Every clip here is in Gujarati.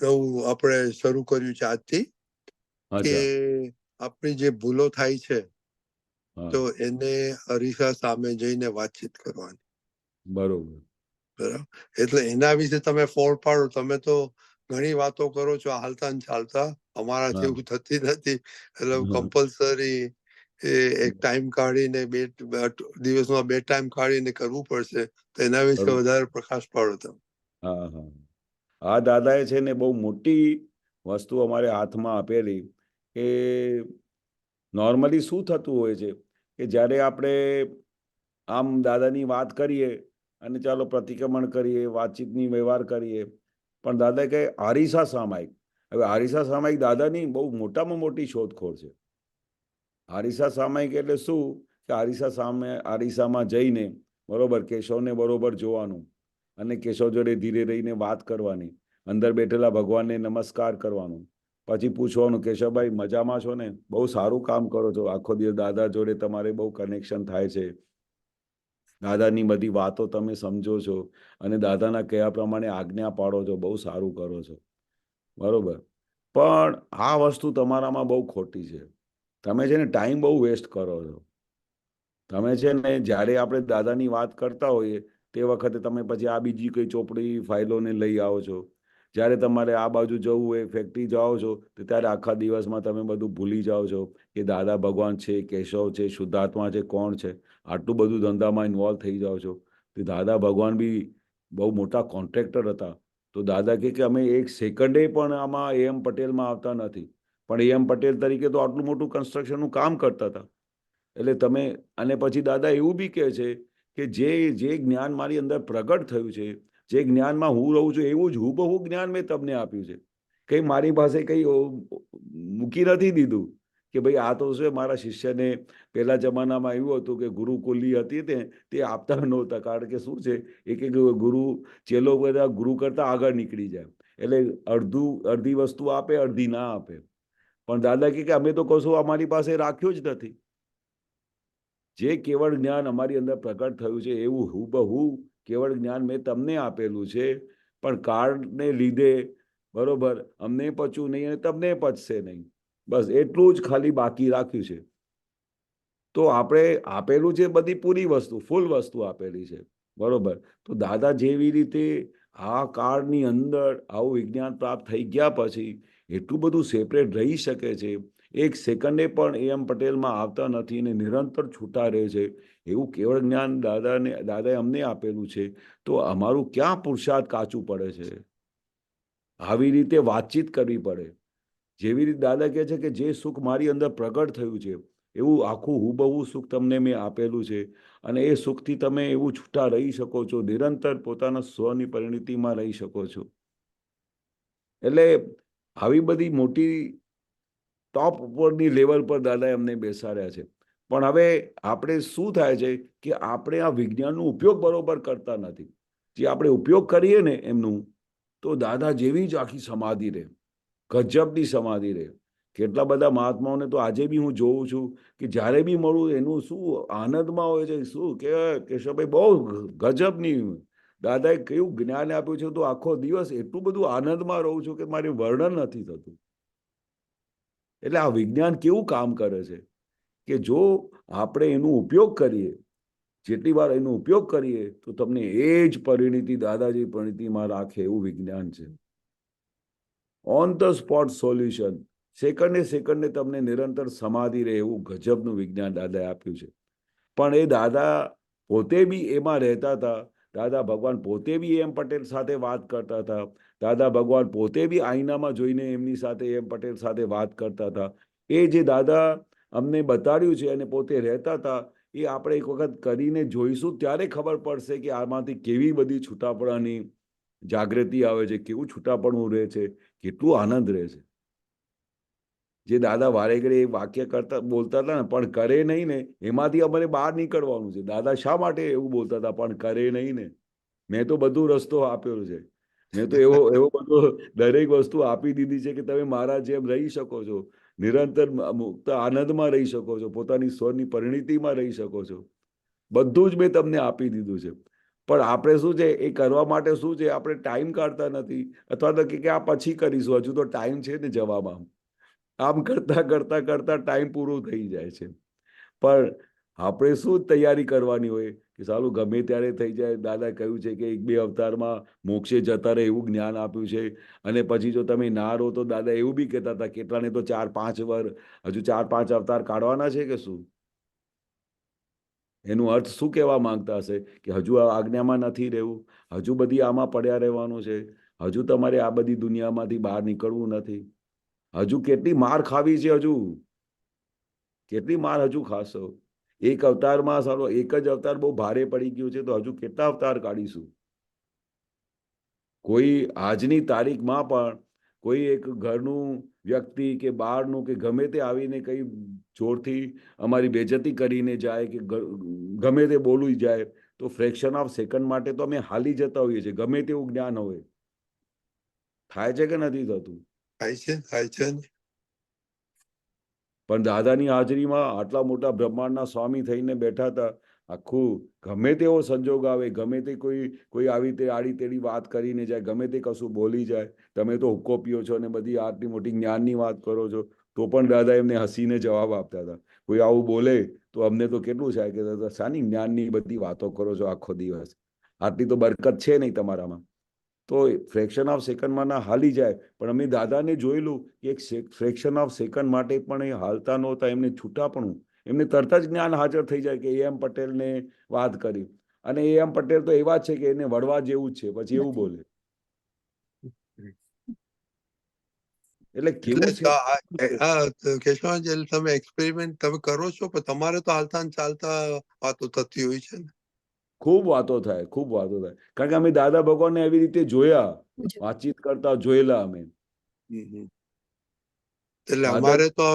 નવું આપણે શરૂ કર્યું છે આજથી કે આપણી જે ભૂલો થાય છે તો એને અરીસા સામે જઈને વાતચીત કરવાની. બરોબર. બરાબર. એટલે એના વિશે તમે ફોડ પાડો. તમે તો ઘણી વાતો કરો છો હાલતા ને ચાલતા, અમારાથી એવું થતી નથી. એટલે કમ્પલસરી એક ટાઈમ કાઢીને 2 દિવસમાં 2 ટાઈમ કાઢીને કરવું પડશે. તો એના વિશે વધારે પ્રકાશ પાડો તમે. હા હા હા, દાદાએ છે ને બહુ મોટી વસ્તુ અમારે હાથમાં આપેલી કે નોર્મલી શું થતું હોય છે કે જ્યારે આપણે આમ દાદાની વાત કરીએ અને ચાલો પ્રતિક્રમણ કરીએ, વાતચીતની વ્યવહાર કરીએ, પણ દાદા કહે આરીસા સામાયિક. હવે આરીસા સામાયિક દાદાની બહુ મોટામાં મોટી શોધખોળ છે. આરીસા સામાયિક એટલે શું કે આરીસામાં જઈને બરોબર કેશવને બરોબર જોવાનું અને કેશવ જોડે ધીરે રહીને વાત કરવાની, અંદર બેઠેલા ભગવાનને નમસ્કાર કરવાનું, પછી પૂછવાનું કેશવભાઈ મજામાં છો ને, બહુ સારું કામ કરો છો, આખો દિવસ દાદા જોડે તમારે બહુ કનેક્શન થાય છે, દાદાની બધી વાતો તમે સમજો છો અને દાદાના કયા પ્રમાણે આજ્ઞા પાડો છો, બહુ સારું કરો છો. બરોબર. પણ આ વસ્તુ તમારામાં બહુ ખોટી છે. તમે છે ને ટાઈમ બહુ વેસ્ટ કરો છો. તમે છે ને જ્યારે આપણે દાદાની વાત કરતા હોઈએ તે વખતે તમે પછી આ બીજી કોઈ ચોપડી ફાઇલોને લઈ આવો છો. જ્યારે તમારે આ બાજુ જવું હોય, ફેક્ટરી જાઓ છો, તો ત્યારે આખા દિવસમાં તમે બધું ભૂલી જાઓ છો કે દાદા ભગવાન છે, કેશવ છે, શુદ્ધાત્મા છે, કોણ છે. આટલું બધું ધંધામાં ઇન્વોલ્વ થઈ જાઓ છો. તો દાદા ભગવાન બી બહુ મોટા કોન્ટ્રાક્ટર હતા. તો દાદા કે અમે એક સેકન્ડે પણ આમાં એમ પટેલમાં આવતા નથી, પણ એમ પટેલ તરીકે તો આટલું મોટું કન્સ્ટ્રક્શનનું કામ કરતા હતા. એટલે તમે અને પછી દાદા એવું બી કહે છે કે જે જ્ઞાન મારી અંદર પ્રગટ થયું છે, જે જ્ઞાનમાં હું રહું છું એવું જ હુબહુ જ્ઞાન મેં તમને આપ્યું છે. કંઈ મારી પાસે કંઈ મૂકી નથી દીધું કે ભાઈ આ તો છે મારા શિષ્યને પહેલા જમાનામાં એવું હતું કે ગુરુકુલી હતી તે આપતા નહોતા. કારણ કે શું છે એક ગુરુ ચેલો બધા ગુરુ કરતા આગળ નીકળી જાય એટલે અડધી વસ્તુ આપે, અડધી ના આપે. પણ દાદા કે અમે તો કશું અમારી પાસે રાખ્યું જ નથી. જે કેવળ જ્ઞાન અમારી અંદર પ્રગટ થયું છે એવું હુબહુ કેવળ જ્ઞાન મેં તમને આપેલું છે, પણ કાળને લીધે બરોબર અમને પચ્યું નહીં અને તમને પચશે નહીં. બસ એટલું જ ખાલી બાકી રાખ્યું છે. તો આપણે આપેલું છે બધી પૂરી વસ્તુ, ફૂલ વસ્તુ આપેલી છે. બરોબર. તો દાદા જેવી રીતે આ કાળની અંદર આવું વિજ્ઞાન પ્રાપ્ત થઈ ગયા પછી એટલું બધું સેપરેટ રહી શકે છે, એક સેકન્ડે પણ એમ પટેલમાં આવતા નથી અને નિરંતર છૂટા રહે છે, એવું કેવળ જ્ઞાન દાદાએ અમને આપેલું છે. તો અમારું ક્યાં પુરુષાર્થ કાચું પડે છે? આવી રીતે વાતચીત કરવી પડે. જેવી રીતે દાદા કહે છે કે જે સુખ મારી અંદર પ્રગટ થયું છે એવું આખું હુબહુ સુખ તમને મેં આપેલું છે અને એ સુખથી તમે એવું છૂટા રહી શકો છો, નિરંતર પોતાના સ્વની પરિણતિમાં રહી શકો છો. એટલે આવી બધી મોટી ટોપ ઉપરની લેવલ પર દાદાએ અમને બેસાડ્યા છે. પણ હવે આપણે શું થાય છે કે આપણે આ વિજ્ઞાનનો ઉપયોગ બરોબર કરતા નથી. જે આપણે ઉપયોગ કરીએ ને એમનું, તો દાદા જેવી જ આખી સમાધિ રહે, ગજબની સમાધિ રહે. કેટલા બધા મહાત્માઓને તો આજે બી હું જોઉં છું કે જ્યારે બી મળું એનું શું આનંદમાં હોય છે, શું કે કેશવભાઈ બહુ ગજબની દાદાએ કયું જ્ઞાન આપ્યું છે, તો આખો દિવસ એટલું બધું આનંદમાં રહું છું કે મારે વર્ણન નથી થતું. એટલે આ વિજ્ઞાન કેવું કામ કરે છે કે જો આપણે એનો ઉપયોગ કરીએ, જેટલી વાર એનો ઉપયોગ કરીએ તો તમને એ જ પરિણતિ દાદાજી પરિણતિમાં રાખે એવું વિજ્ઞાન છે. ઓન ધ સ્પોટ સોલ્યુશન, સેકન્ડે તમને નિરંતર સમાધિ રહે એવું ગજબનું વિજ્ઞાન દાદાએ આપ્યું છે. પણ એ દાદા પોતે બી એમાં રહેતા હતા. દાદા ભગવાન પોતે બી એમ પટેલ સાથે વાત કરતા હતા. દાદા ભગવાન પોતે બી આઈનામાં જોઈને એમની સાથે એમ પટેલ સાથે વાત કરતા હતા. એ જે દાદા અમને બતાડ્યું છે અને પોતે રહેતા હતા, એ આપણે એક વખત કરીને જોઈશું ત્યારે ખબર પડશે કે આમાંથી કેવી બધી છૂટાપડાની જાગૃતિ આવે છે, કેવું છૂટાપણું રહે છે, કેટલું આનંદ રહે છે. જે દાદા વારે ઘડી વાક્ય બોલતા હતા ને, પણ કરે નહીં ને, એમાંથી અમારે બહાર નીકળવાનું છે. દાદા શા માટે એવું બોલતા હતા, પણ કરે નહીં ને? મેં તો બધું રસ્તો આપ્યો છે. મેં તો એવો બધો દરેક વસ્તુ આપી દીધી છે કે તમે મારા જેમ રહી શકો છો, નિરંતર મુક્ત આનંદમાં રહી શકો છો, પોતાની સ્વની પરિણતિમાં રહી શકો છો. બધું જ મેં તમને આપી દીધું છે. પણ આપણે શું છે એ કરવા માટે શું છે આપણે ટાઈમ કાઢતા નથી, અથવા તો કે આ પછી કરીશું, હજુ તો ટાઈમ છે ને જવામાં. આમ કરતા કરતા કરતા ટાઈમ પૂરો થઈ જાય છે. પણ આપણે શું તૈયારી કરવાની હોય કે સાલું ગમે ત્યારે થઈ જાય. દાદા કહ્યું છે કે 1-2 અવતારમાં મોક્ષે જતા રહે એવું જ્ઞાન આપ્યું છે. અને પછી જો તમે ના રહો તો દાદા એવું બી કહેતા હતા કેટલાને તો 4-5 વાર હજુ 4-5 અવતાર કાઢવાના છે કે શું? એનું અર્થ શું કહેવા માંગતા હશે કે હજુ આ આજ્ઞામાં નથી રહેવું, હજુ બધી આમાં પડ્યા રહેવાનું છે, હજુ તમારે આ બધી દુનિયામાંથી બહાર નીકળવું નથી, હજુ કેટલી માર ખાવી છે, હજુ કેટલી માર હજુ ખાશો? એક અવતારમાં સારો એક જ અવતાર બહુ ભારે પડી ગયું છે, તો હજુ કેટલા અવતાર કાઢીશું? કોઈ આજની તારીખમાં પણ કોઈ એક ઘરનું વ્યક્તિ કે બહારનું કે ગમે તે આવીને કઈ જોરથી અમારી બેજતી કરીને જાય કે ગમે તે બોલી જાય તો ફ્રેક્શન ઓફ સેકન્ડ માટે તો અમે હાલી જતા હોઈએ છીએ, ગમે તેવું જ્ઞાન હોય. થાય છે કે નથી થતું? થાય છે ને. પણ દાદાની હાજરીમાં આટલા મોટા બ્રહ્માંડના સ્વામી થઈને બેઠા હતા. આખું ગમે તેવો સંજોગ આવે, ગમે તે કોઈ આવી તે આડી તેડી વાત કરીને જાય, ગમે તે કશું બોલી જાય, તમે તો હુક્કો પીઓ છો અને બધી આટલી મોટી જ્ઞાનની વાત કરો છો, તો પણ દાદા એમને હસીને જવાબ આપતા હતા. કોઈ આવું બોલે તો અમને તો કેટલું થાય કે દાદા શાની જ્ઞાનની બધી વાતો કરો છો આખો દિવસ, આટલી તો બરકત છે નહીં તમારામાં. તો ફ્રેક્શન ઓફ સેકન્ડમાં ના હાલી જાય. પણ અમે દાદાને જોયેલું કે એક ફ્રેક્શન ઓફ સેકન્ડ માટે પણ એ હાલતા નહોતા, એમને છૂટાપણું, એમને તરત જ જ્ઞાન હાજર થઈ જાય કે એમ પટેલને વાત કરી, અને એમ પટેલ તો એવા જ છે કે એને વળવા જેવું જ છે, પછી એવું બોલે. એટલે કેવું છે કેશવાન, તમે એક્સપેરિમેન્ટ તમે કરો છો, પણ તમારે તો હાલતા ને ચાલતા વાતો થતી હોય છે ને. ખૂબ વાતો થાય, ખૂબ વાતો થાય, કારણ કે અમે દાદા ભગવાનને એવી રીતે જોયા, વાતચીત કરતા જોયેલા અમે. એટલે અમારે તો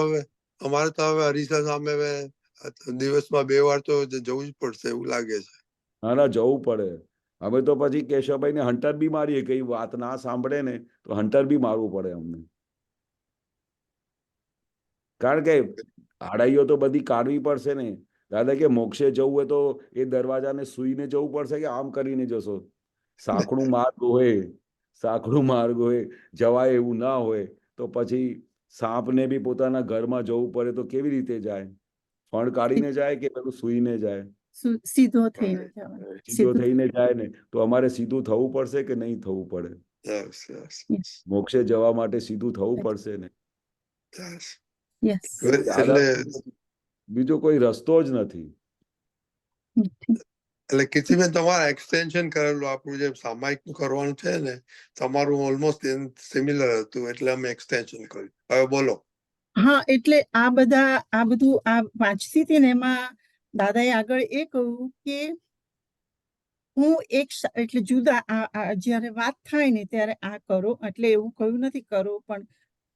હવે હરીસા સામે દિવસમાં 2 વાર તો જવું જ પડશે એવું લાગે છે. ના જવું પડે. અમે તો પછી કેશવભાઈને હન્ટર બી મારીએ, કઈ વાત ના સાંભળે ને તો હન્ટર બી મારવું પડે અમને. કારણ કે આડાઈઓ તો બધી કાઢવી પડશે ને. દાદા કે મોક્ષે જવું હોય તો એ દરવાજાને સુઈને જવું પડશે કે આમ કરીને જશો? સાંકડું માર્ગ હોય, સાંકડું માર્ગ હોય, જવાય એવું ના હોય તો પછી સાપને બી પોતાના ઘરમાં જવું પડે તો કેવી રીતે જાય? ફણ કાઢીને જાય કે પેલું સુઈને જાય? સીધો થઈને જવાનું. સીધો થઈને જાય ને તો અમારે સીધું થવું પડશે કે નહીં થવું પડે? મોક્ષે જવા માટે સીધું થવું પડશે ને. એટલે બીજો કોઈ રસ્તો જ નથી. એટલે કીર્તિબેન, તમારે એક્સટેન્શન કરેલું આપણું જે સામાયિક કરવાનું છે ને, તમારું ઓલમોસ્ટ સિમિલર હતું, એટલે અમે એક્સટેન્શન કર્યું. હવે બોલો. હા, એટલે આ બધું આ વાંચતી હતી ને, એમાં દાદાએ આગળ એ કહ્યું કે હું એટલે જુદા જયારે વાત થાય ને ત્યારે આ કરો, એટલે એવું કહ્યું નથી કરો, પણ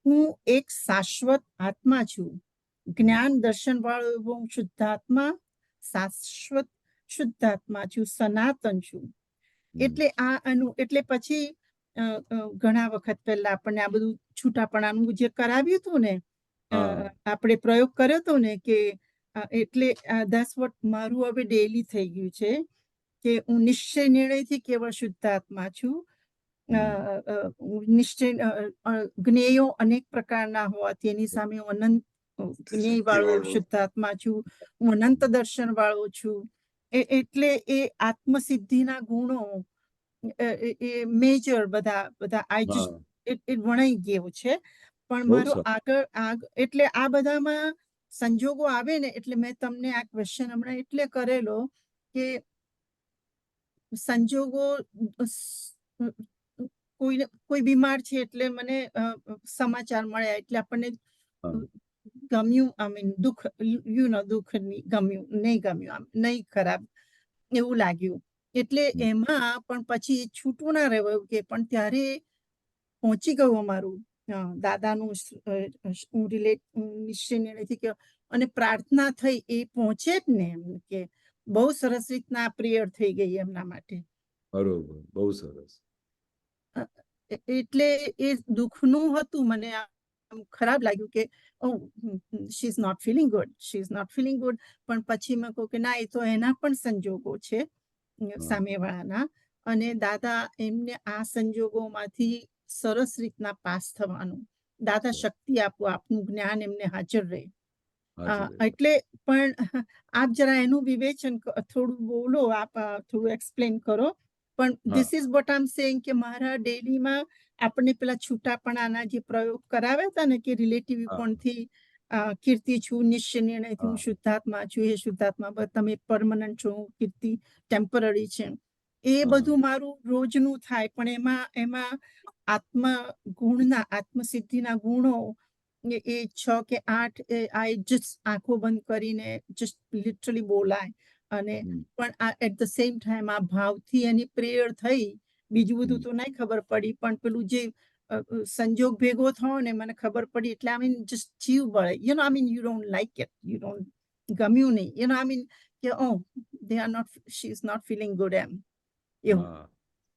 હું એક શાશ્વત આત્મા છું, જ્ઞાન દર્શન વાળો એવો હું શુદ્ધાત્મા, શાશ્વત શુદ્ધાત્મા છું, સનાતન છું. એટલે એટલે પછી ઘણા વખત પહેલા આપણને આ બધું છૂટાપણાનું જે કરાવ્યું હતું ને, આપણે પ્રયોગ કર્યો હતો ને કે એટલે 10 વર્ષ મારું હવે ડેલી થઈ ગયું છે કે હું નિશ્ચય નિર્ણયથી કેવળ શુદ્ધાત્મા છું. નિશ્ચય જ્ઞેયો અનેક પ્રકારના હોવાથી એની સામે હું અનંત જ્ઞેય વાળો શુદ્ધાત્મા છું, હું અનંત દર્શન વાળો છું. એટલે એ આત્મસિદ્ધિના ગુણો એ મેજર બધા એ વણાઈ ગયું છે. પણ મારું આગળ એટલે આ બધામાં સંજોગો આવે ને, એટલે મેં તમને આ ક્વેશ્ચન હમણાં એટલે કરેલો કે સંજોગો, કોઈ બીમાર છે એટલે મને સમાચાર મળ્યા એટલે આપણને ગમ્યું, દુઃખ ગમ્યું, નહીં ગમ્યું, આમ નહીં ખરાબ એવું લાગ્યું. એટલે એમાં પણ પછી છૂટું ના રહેવાયું કે પણ ત્યારે પહોંચી ગયું અમારું દાદાનું નિશ્ચય નિર્ણયથી કે, અને પ્રાર્થના થઈ એ પહોંચે જ ને, એમ કે બહુ સરસ રીતના પ્રેયર થઈ ગઈ એમના માટે. બરોબર, બહુ સરસ. એટલે એ દુઃખનું હતું, મને ખરાબ લાગ્યું કે she is not feeling good, she is not feeling good. પણ પછી મેં કહું કે ના, એ તો એના પણ સંજોગો છે, હા સામેવાળાના. અને દાદા એમને આ સંજોગોમાંથી સરસ રીતના પાસ થવાનું. દાદા બરાબર. શક્તિ આપો, આપનું જ્ઞાન એમને હાજર રહે. હાજર રહે. એટલે પણ આપ જરા એનું વિવેચન થોડું બોલો, આપ થોડું એક્સપ્લેન કરો. પણ હા this is what I am saying કે મારા ડેલીમાં આપણને પેલા છૂટાપણાના જે પ્રયોગ કરાવ્યા હતા ને કે રિલેટિવ હા કોણથી કીર્તિ છું, નિશ્ચય નિર્ણયથી હું હા શુદ્ધાત્મા છું, એ શુદ્ધાત્મા તમે પરમનન્ટ છો, કીર્તિ ટેમ્પરરી છે, એ હા બધું મારું રોજનું થાય. પણ એમાં આત્મ ગુણના, આત્મસિદ્ધિના ગુણો એ 6 કે 8 આઈ જસ્ટ આંખો બંધ કરીને જસ્ટ લિટરલી બોલાય. અને હમ, પણ આ એટ ધ સેમ ટાઈમ આ ભાવથી એની પ્રેયર થઈ. બીજું બધું હમ. તો નહીં ખબર પડી, પણ પેલું જે સંજોગ ભેગો થયો ને મને ખબર પડી, એટલે આઈ મીન જસ્ટ જીવ બળે. I mean you don't like it, you don't ગમ્યું નહીં. આઈ મીન કે they are not, she is not feeling good એમ એવું. હા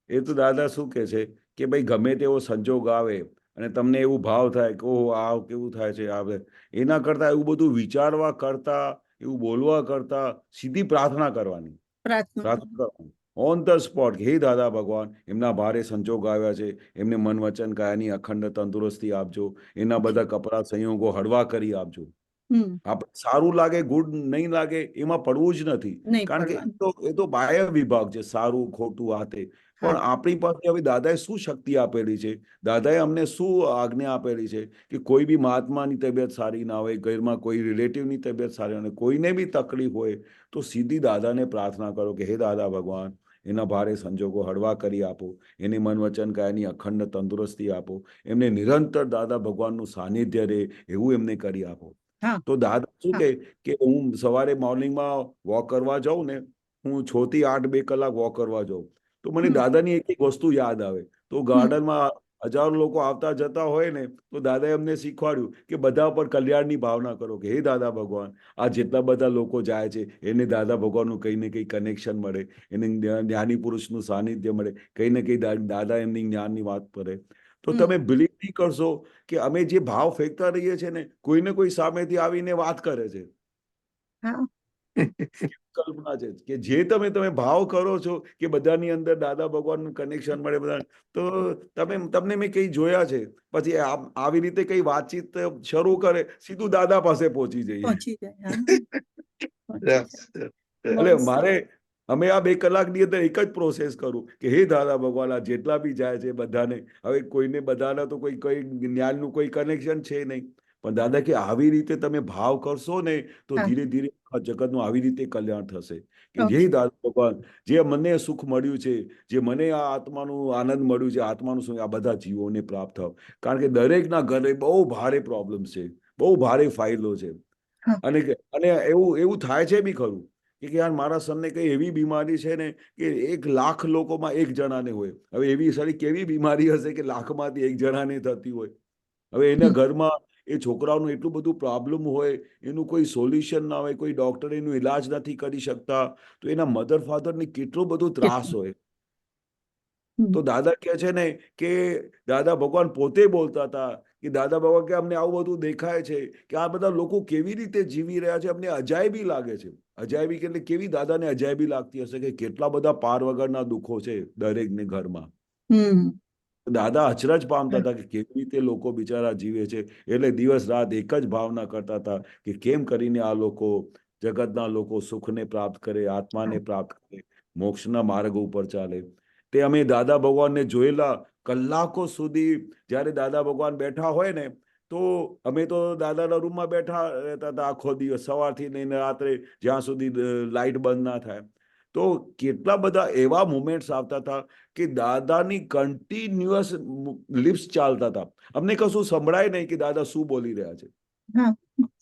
એ તો દાદા શું કે છે કે ભાઈ ગમે તેવો સંજોગ આવે અને તમને એવું ભાવ થાય કે ઓહો આ કેવું થાય છે આવે, એના કરતા એવું બધું વિચારવા કરતા, એવું બોલવા કરતા સીધી પ્રાર્થના કરવાની. પ્રાર્થના કરો. પ્રાર્થના કરવાની ઓન ધ સ્પોટ. હે દાદા ભગવાન, એમના ભારે સંજોગ આવ્યા છે, એમને મન વચન કાયાની અખંડ તંદુરસ્તી આપજો, એના બધા કપરા સંયોગો હળવા કરી આપજો. હમ આપણે સારું લાગે, ગુડ નહીં લાગે એમાં પડવું જ નથી. નહીં કારણ કે પડવાનું. એ તો બાહ્ય વિભાગ છે, સારું ખોટું આ તે. હા પણ આપણી પાસે હવે દાદાએ શું શક્તિ આપેલી છે, દાદાએ અમને શું આજ્ઞા આપેલી છે કે કોઈ બી મહાત્માની તબિયત સારી ના હોય, ઘરમાં કોઈ રિલેટિવની તબિયત સારી ના હોય, કોઈને બી તકલીફ હોય તો સીધી દાદાને પ્રાર્થના કરો કે હે દાદા ભગવાન, એના ભારે સંજોગો હળવા કરી આપો, એને મન વચન કાયાની અખંડ તંદુરસ્તી આપો, એમને નિરંતર દાદા ભગવાનનું સાનિધ્ય રહે એવું એમને કરી આપો. હા તો દાદા શું હા કે હું સવારે મોર્નિંગમાં વોક કરવા જાઉં ને, હું 6 થી 8 2 કલાક વોક કરવા જાઉં, તો મને હમ દાદાની એક એક વસ્તુ યાદ આવે. તો હમ ગાર્ડનમાં હજારો લોકો આવતા જતા હોય ને, તો દાદાએ અમને શીખવાડ્યું કે બધા પર કલ્યાણની ભાવના કરો કે હે દાદા ભગવાન, આ જેટલા બધા લોકો જાય છે એને દાદા ભગવાનનું કંઈ ને કંઈ કનેક્શન મળે, એને જ્ઞાની પુરુષનું સાનિધ્ય મળે, કંઈ ને કંઈ દાદા એમની જ્ઞાનની વાત કરે. તો હમ તમે બિલીવ નહીં કરશો કે અમે જે ભાવ ફેંકતા રહીએ છીએ ને, કોઈને કોઈ સામેથી આવીને વાત કરે છે. હા કલ્પના છે કે જે તમે ભાવ કરો છો કે બધાની અંદર દાદા ભગવાનનું કનેક્શન મળે બધા, તો તમને મેં કઈ જોયા છે, પછી આવી રીતે કઈ વાતચીત શરૂ કરે, સીધું દાદા પાસે પહોંચી જઈએ. પહોંચી જાય. હા પહોંચી Yes, જાય. yes, એટલે બસ અમે આ 2 કલાકની અંદર એક જ પ્રોસેસ કરું કે હે દાદા ભગવાન, આ જેટલા બી જાય છે બધાને, હવે કોઈને બધાના તો કોઈ જ્ઞાનનું કોઈ કનેક્શન છે નહીં, પણ દાદા કે આવી રીતે તમે ભાવ કરશો ને તો હા ધીરે ધીરે આ જગતનું આવી રીતે કલ્યાણ થશે. કે જે ઓકે. દાદા ભગવાન, જે મને સુખ મળ્યું છે, જે મને આ આત્માનું આનંદ મળ્યું છે, આત્માનું સુખ આ બધા જીવોને પ્રાપ્ત થાવ. કારણ કે દરેકના ઘરે બહુ ભારે પ્રોબ્લેમ છે, બહુ ભારે ફાઇલો છે. હા અને અને એવું થાય છે બી ખરું કે યાર મારા સનને કઈ એવી બીમારી છે ને કે 1 લાખ લોકોમાં 1 જણાને હોય. હવે એવી સારી કેવી બીમારી હશે કે લાખમાંથી 1 જણાને થતી હોય. હવે એના હમ ઘરમાં એ છોકરાઓનું એટલું બધું પ્રોબ્લેમ હોય, એનું કોઈ સોલ્યુશન ના હોય, કોઈ ડોક્ટર એનું ઈલાજ નથી કરી શકતા, તો એના મધર ફાધરને કેટલો બધો ત્રાસ કેટલું. હોય. હમ તો દાદા કહે છે ને કે દાદા ભગવાન પોતે બોલતા હતા કે દાદા ભગવાન કે અમને આવું બધું દેખાય છે કે આ બધા લોકો કેવી રીતે જીવી રહ્યા છે, અમને અજાયબી લાગે છે. અજાયબી એટલે કેવી દાદાને અજાયબી લાગતી હશે કે કેટલા બધા પાર વગરના દુઃખો છે દરેકને ઘરમાં. હમ દાદા અચરજ પામતા હતા કે કેવી રીતે લોકો બિચારા જીવે છે. એટલે દિવસ રાત એક જ ભાવના કરતા હતા કે કેમ કરીને આ લોકો, જગતના લોકો સુખને પ્રાપ્ત કરે, આત્માને પ્રાપ્ત કરે, મોક્ષના માર્ગ ઉપર ચાલે. તે અમે દાદા ભગવાનને જોયેલા કલાકો સુધી. જ્યારે દાદા ભગવાન બેઠા હોય ને, તો અમે તો દાદાના રૂમમાં બેઠા રહેતા હતા આખો દિવસ, સવારથી લઈને રાત્રે, જ્યાં સુધી લાઈટ બંધ ના થાય. તો કેટલા બધા એવા મુમેન્ટ્સ આવતા હતા કે દાદાની કન્ટિન્યુઅસ લિપ્સ ચાલતા હતા. અમને કશું સંભળાય નહીં કે દાદા શું બોલી રહ્યા છે. હા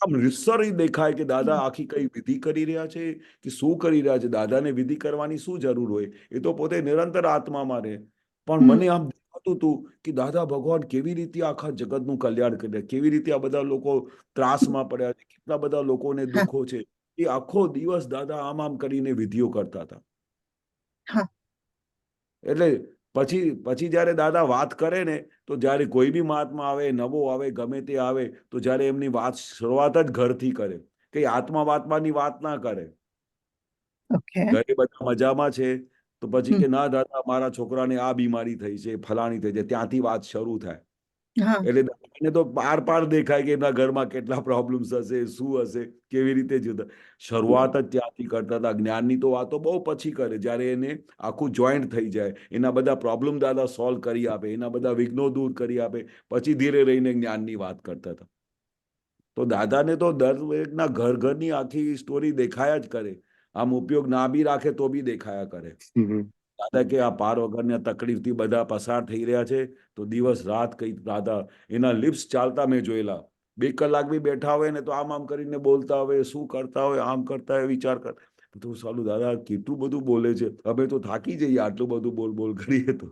આમ રિસર્ચ દેખાય કે દાદા આખી કઈ વિધિ કરી રહ્યા છે કે શું કરી રહ્યા છે. દાદાને વિધિ કરવાની શું જરૂર હોય, એ તો પોતે નિરંતર આત્મામાં રહે. પણ હમ મને આમ દેખાતું હતું કે દાદા ભગવાન કેવી રીતે આખા જગતનું કલ્યાણ કરે, કેવી રીતે આ બધા લોકો ત્રાસમાં પડ્યા છે, કેટલા બધા લોકોને હા દુઃખો છે. એ આખો દિવસ દાદા આમ કરીને વિધિઓ કરતા હતા. હા એટલે પછી જ્યારે દાદા વાત કરે ને, તો જ્યારે કોઈ બી મહાત્મા આવે, નવો આવે, ગમે તે આવે, તો જ્યારે એમની વાત શરૂઆત જ ઘરથી કરે, કઈ આત્મા વાત્માની વાત ના કરે. ઓકે. ઘરે બધા મજામાં છે, તો પછી હમ. કે ના દાદા મારા છોકરાને આ બીમારી થઈ છે, ફલાણી થઈ છે, ત્યાંથી વાત શરૂ થાય. હા એટલે દાદાને તો પાર દેખાય કે એમના ઘરમાં કેટલા પ્રોબ્લેમ્સ હશે, શું હશે, કેવી રીતે જુદા. શરૂઆત જ ત્યાંથી કરતા હતા. જ્ઞાનની તો વાતો બહુ પછી કરે, જ્યારે એને આખું જોઈન્ટ થઈ જાય, એના બધા પ્રોબ્લેમ દાદા સોલ્વ કરી આપે, એના બધા વિઘ્નો દૂર કરી આપે, પછી ધીરે રહીને જ્ઞાનની વાત કરતા હતા. તો દાદાને તો દરેકના ઘરની આખી સ્ટોરી દેખાયા જ કરે. આમ ઉપયોગ ના બી રાખે તો બી દેખાયા કરે. દાદા કે આ પાર વગરની તકલીફથી બધા પસાર થઈ રહ્યા છે, તો દિવસ રાત કઈ દાદા એના લિપ્સ ચાલતા મેં જોયેલા. 2 કલાક બી બેઠા હોય ને તો આમ કરીને બોલતા હોય, શું કરતા હોય, આમ કરતા હોય, વિચાર કરતા. તો સાલું દાદા કેટલું બધું બોલે છે, અમે તો થાકી જઈએ આટલું બધું બોલ કરીએ તો.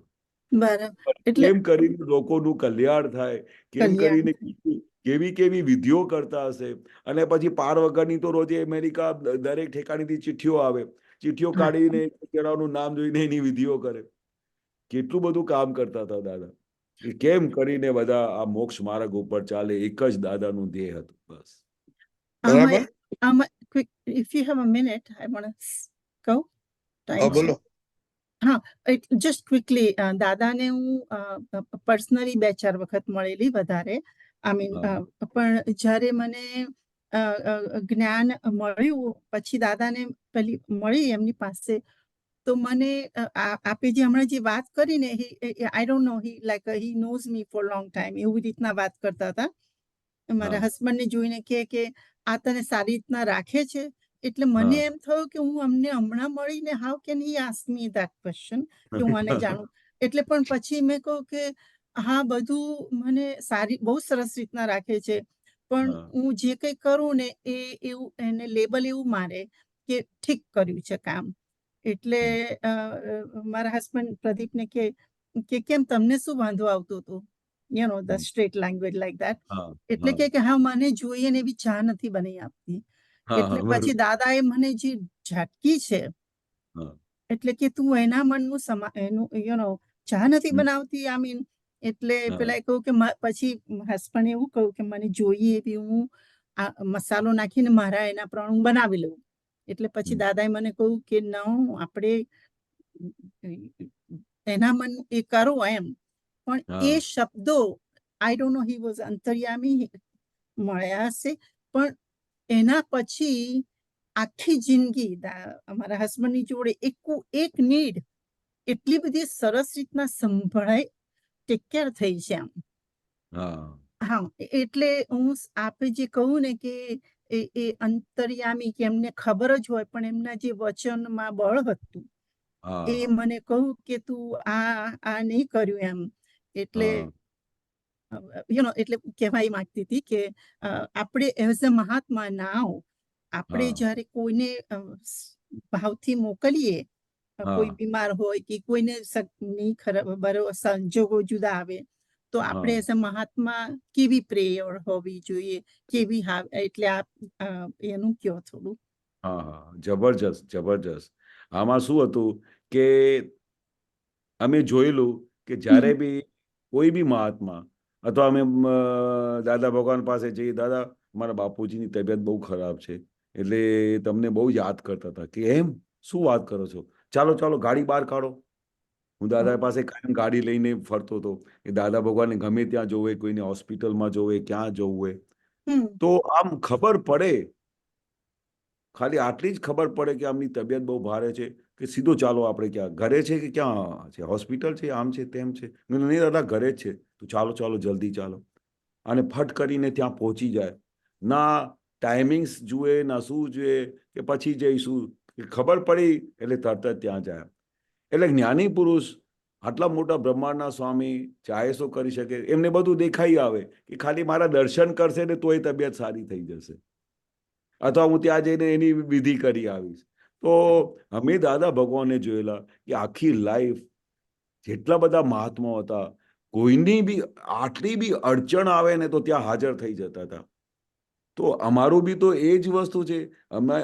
બરાબર. પણ એટલે કેમ કરીને લોકોનું કલ્યાણ થાય, કેમ કલ્યાણ કરીને થાય. કેવી કેવી વિધિઓ કરતા હશે. અને પછી પાર વગરની તો રોજે અમેરિકા દરેક ઠેકાણીથી ચિઠ્ઠીઓ આવે, ચિઠ્ઠીઓ હા કાઢીને જણાનું નામ જોઈને એની વિધિઓ કરે. કેટલું બધું કામ કરતા હતા દાદા. કે કેમ કરીને બધા આ મોક્ષ માર્ગ ઉપર ચાલે, એક જ દાદાનું ધ્યેય હતું બસ. બરાબર. આમાં quick, if you have a minute, I want to go. હા Time છે. બોલો. હા, જસ્ટ ક્વિકલી દાદાને હું પર્સનલી 2-4 વખત મળેલી વધારે. આઈ મીન હા પણ જ્યારે મને જ્ઞાન મળ્યું પછી દાદાને પેલી મળી એમની પાસે, તો મને આપે જે હમણાં જે વાત કરી ને, I don't know, he knows me for long time, એવી રીતના વાત કરતા હતા. મારા હા હસબન્ડને જોઈને કે આ તને સારી રીતના રાખે છે. એટલે મને હા એમ થયું કે હું અમને હમણાં મળીને how can he ask me that question, કે હું આને જાણું. એટલે પણ પછી મેં કહું કે હા, બધું મને બહુ સરસ રીતના રાખે છે, પણ હા હું જે કંઈ કરું ને એ એવું એને લેબલ એવું મારે કે ઠીક કર્યું છે કામ. એટલે મારા હસબન્ડ પ્રદીપને કે કેમ તમને શું વાંધો આવતો હતો, the straight language like that. હા એટલે હા કે હા, મને જોઈએ ને એવી ચા નથી બનાવી આપતી. હા એટલે બરોબર. પછી દાદાએ મને જે ઝાટકી છે, હા એટલે કે તું એના મનનું એનું ચા નથી હમ, બનાવતી, આઈ મીન. એટલે હા પેલા કહું કે પછી હસબન્ડે એવું કહ્યું કે મને જોઈએ એવી હું આ મસાલો નાખીને મારા એના પ્રમાણે હું બનાવી લઉં. એટલે પછી હમ, દાદાએ મને કહ્યું કે આપણે એના મન એ કરો એમ. પણ એ હા શબ્દો, I don't know, he was અંતર્યામી, મળ્યા હશે. પણ એના પછી આખી જિંદગી અમારા હસબન્ડની જોડે એક નીડ એટલી બધી સરસ રીતના સંભળાય, ટેક કેર થઈ છે આમ. હા હા, એટલે હું આપે જે કહું ને કે એ અંતર્યામી, કે એમને ખબર જ હોય પણ એમના જે વચનમાં બળ હતું, એ હા મને કહું કે તું આ નહીં કર્યું એમ. એટલે હા એટલે કહેવાય માંગતી હતી કે આપણે એઝ અ મહાત્મા નાવ, આપણે હા જ્યારે કોઈને ભાવથી મોકલીએ, કોઈ હા બીમાર હોય કે કોઈને નહીં ખરાબ બરોબર સંજોગો જુદા આવે, તો આપણે હા એઝ અ મહાત્મા કેવી પ્રેયર હોવી જોઈએ, કેવી એટલે એનું કયો થોડું. હા હા જબરજસ્ત જબરજસ્ત. આમાં શું હતું કે અમે જોયેલું કે જ્યારે હમ બી કોઈ બી મહાત્મા અથવા અમે દાદા ભગવાન પાસે જઈએ, દાદા મારા બાપુજીની તબિયત બહુ ખરાબ છે, એટલે તમને બહુ યાદ કરતા હતા. કે એમ શું વાત કરો છો, ચાલો ચાલો ગાડી બહાર કાઢો. હું દાદા પાસે કાયમ ગાડી લઈને ફરતો હતો કે દાદા ભગવાનને ગમે ત્યાં જોવે, કોઈને હોસ્પિટલમાં જોવે, ક્યાં જવું હોય હમ તો આમ ખબર પડે, ખાલી આટલી જ ખબર પડે કે આમની તબિયત બહુ ભારે છે, કે સીધો ચાલો આપણે ક્યાં ઘરે છે કે ક્યાં છે, હોસ્પિટલ છે, આમ છે તેમ છે. મેં કીધું, નહીં દાદા ઘરે જ છે. તો ચાલો ચાલો જલ્દી ચાલો. અને ફટ કરીને ત્યાં પહોંચી જાય. ના ટાઈમિંગ્સ જુએ, ના શું જુએ કે પછી જઈશું, ખબર પડી એટલે તરત જ ત્યાં જાય. એટલે જ્ઞાની પુરુષ આટલા મોટા બ્રહ્માંડના સ્વામી ચાહે શું કરી શકે, એમને બધું દેખાઈ આવે કે ખાલી મારા દર્શન કરશે ને તોય તબિયત સારી થઈ જશે, અથવા હું ત્યાં જઈને એની વિધિ કરી આવીશ. તો અમે દાદા ભગવાનને જોયેલા કે આખી લાઈફ જેટલા બધા મહાત્માઓ હતા, કોઈની બી આટલી બી અડચણ આવે ને તો ત્યાં હાજર થઈ જતા હતા. તો અમારું બી તો એ જ વસ્તુ છે.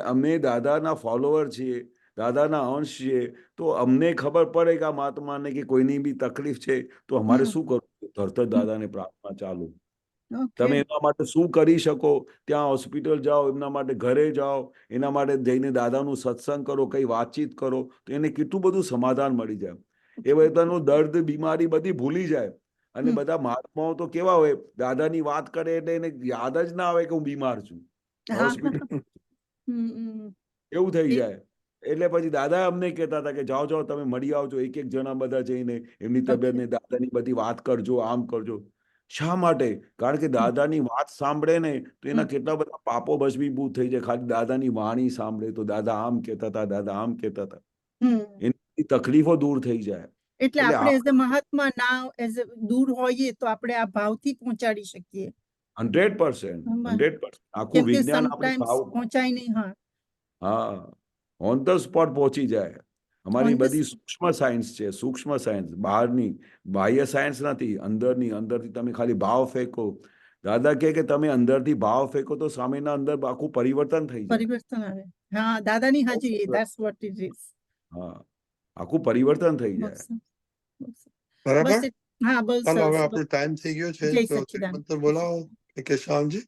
અમે દાદાના ફોલોવર છીએ, દાદાના અંશ છીએ, તો અમને ખબર પડે કે આ મહાત્માને કે કોઈની બી તકલીફ છે તો અમારે હમ શું કરવું, તરત જ દાદાને પ્રાર્થના ચાલુ. ઓકે તમે એના માટે શું કરી શકો, ત્યાં હોસ્પિટલ જાઓ, એમના માટે ઘરે જાઓ, એના માટે જઈને દાદાનું સત્સંગ કરો, કઈ વાતચીત કરો, તો એને કેટલું બધું સમાધાન મળી જાય. એ બધાનું દર્દ બીમારી બધી ભૂલી જાય. અને હમ. બધા મહાત્માઓ તો કેવા હોય, દાદાની વાત કરે એટલે એને યાદ જ ના આવે કે હું બીમાર છું, હા હોસ્પિટલ હમ. એવું થઈ એ- જાય. એટલે પછી દાદા અમને કહેતા હતા કે જાઓ જાઓ તમે મળી આવજો, એક એક જણા બધા જઈને એમની ઓકે તબિયતને દાદાની બધી વાત કરજો, આમ કરજો. શા માટે? કારણ કે દાદાની વાત સાંભળે ને તો એના કેટલા બધા પાપો ભસ્મીભૂત થઈ જાય. ખાલી દાદાની વાણી સાંભળે તો દાદા આમ કહેતા હતા, દાદા આમ કહેતા હતા, હમ. એની તકલીફો દૂર થઈ જાય. એટલે એટલે આપણે એઝ અ મહાત્મા ના એઝ દૂર હોઈએ તો આપણે આ ભાવથી પહોંચાડી શકીએ 100%, હમ. 100%. આખું કેમ કે વિજ્ઞાન આપણે સમટાઈમ્સ ભાવ, પહોંચાય નહીં. હા હા, ઓન ધ સ્પોટ પહોંચી જાય. અમારી ઓન ધ બધી સૂક્ષ્મ સાયન્સ છે, સૂક્ષ્મ સાયન્સ, બહારની બાહ્ય સાયન્સ નથી, અંદરની. અંદરથી તમે ખાલી ભાવ ફેંકો. દાદા કહે કે તમે અંદરથી ભાવ ફેંકો તો સામેના અંદર આખું પરિવર્તન થઈ જાય. પરિવર્તન આવે. હા દાદાની હાજરી, ધેટ્સ વોટ ઇટ ઇઝ. હા, આખું પરિવર્તન થઈ બહુ જાય. સરસ, બહુ સરસ. બરાબર. બસ હા બહુ ચાલો હવે સરસ. આપણો ટાઈમ થઈ ગયો છે, જય તો સચ્ચિદાનંદ. મંત્ર બોલાવો કે શ્યામજી.